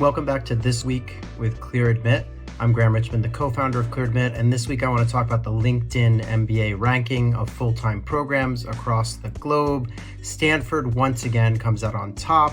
Welcome back to This Week with ClearAdmit. I'm Graham Richmond, the co-founder of ClearAdmit, and this week I want to talk about the LinkedIn MBA ranking of full-time programs across the globe. Stanford once again comes out on top.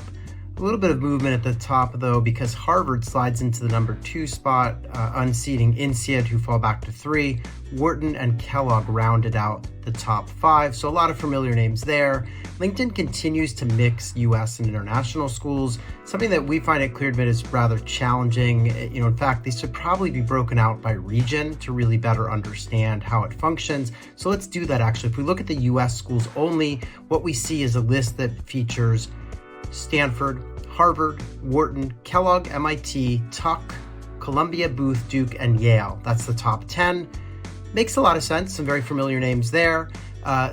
A little bit of movement at the top, though, because Harvard slides into the number 2 spot, unseating INSEAD, who fall back to 3. Wharton and Kellogg rounded out the top 5, so a lot of familiar names there. LinkedIn continues to mix U.S. and international schools, something that we find at ClearAdmit is rather challenging. In fact, these should probably be broken out by region to really better understand how it functions. So let's do that, actually. If we look at the U.S. schools only, what we see is a list that features Stanford, Harvard, Wharton, Kellogg, MIT, Tuck, Columbia, Booth, Duke, and Yale. That's the top 10. Makes a lot of sense, some very familiar names there.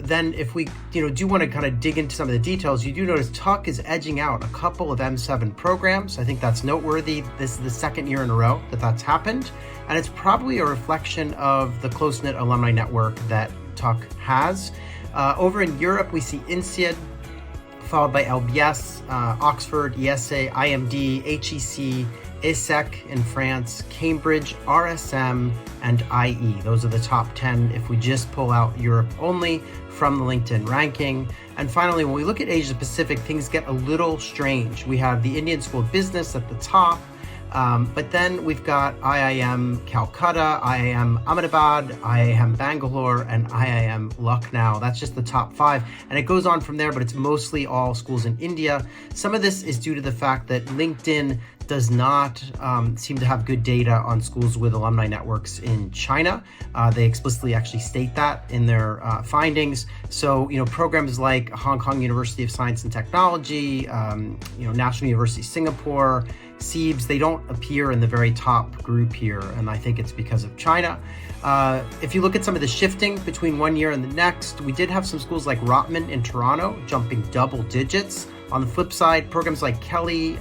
Then if we do want to kind of dig into some of the details, you do notice Tuck is edging out a couple of M7 programs. I think that's noteworthy. This is the second year in a row that that's happened. And it's probably a reflection of the close-knit alumni network that Tuck has. Over in Europe, we see INSEAD, followed by LBS, Oxford, ESA, IMD, HEC, ESSEC in France, Cambridge, RSM, and IE. Those are the top 10 if we just pull out Europe only from the LinkedIn ranking. And finally, when we look at Asia Pacific, things get a little strange. We have the Indian School of Business at the top, but then we've got IIM Calcutta, IIM Ahmedabad, IIM Bangalore, and IIM Lucknow. That's just the top 5. And it goes on from there, but it's mostly all schools in India. Some of this is due to the fact that LinkedIn does not seem to have good data on schools with alumni networks in China. They explicitly actually state that in their findings. So, programs like Hong Kong University of Science and Technology, National University of Singapore, SEABS, they don't appear in the very top group here, and I think it's because of China. If you look at some of the shifting between one year and the next, we did have some schools like Rotman in Toronto jumping double digits. On the flip side, programs like Kelly,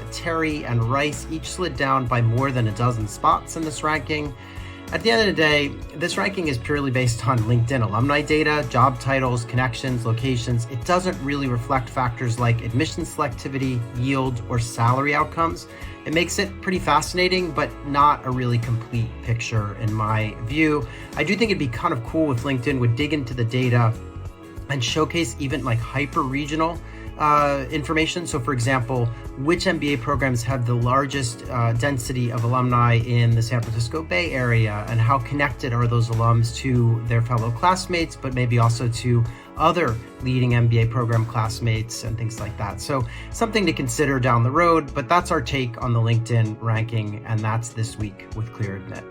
Terry, and Rice each slid down by more than a dozen spots in this ranking. At the end of the day, this ranking is purely based on LinkedIn alumni data, job titles, connections, locations. It doesn't really reflect factors like admission selectivity, yield, or salary outcomes. It makes it pretty fascinating, but not a really complete picture in my view. I do think it'd be kind of cool if LinkedIn would dig into the data and showcase even like hyper-regional information. So for example, which MBA programs have the largest density of alumni in the San Francisco Bay Area, and how connected are those alums to their fellow classmates, but maybe also to other leading MBA program classmates and things like that. So something to consider down the road, but that's our take on the LinkedIn ranking, and that's This Week with ClearAdmit.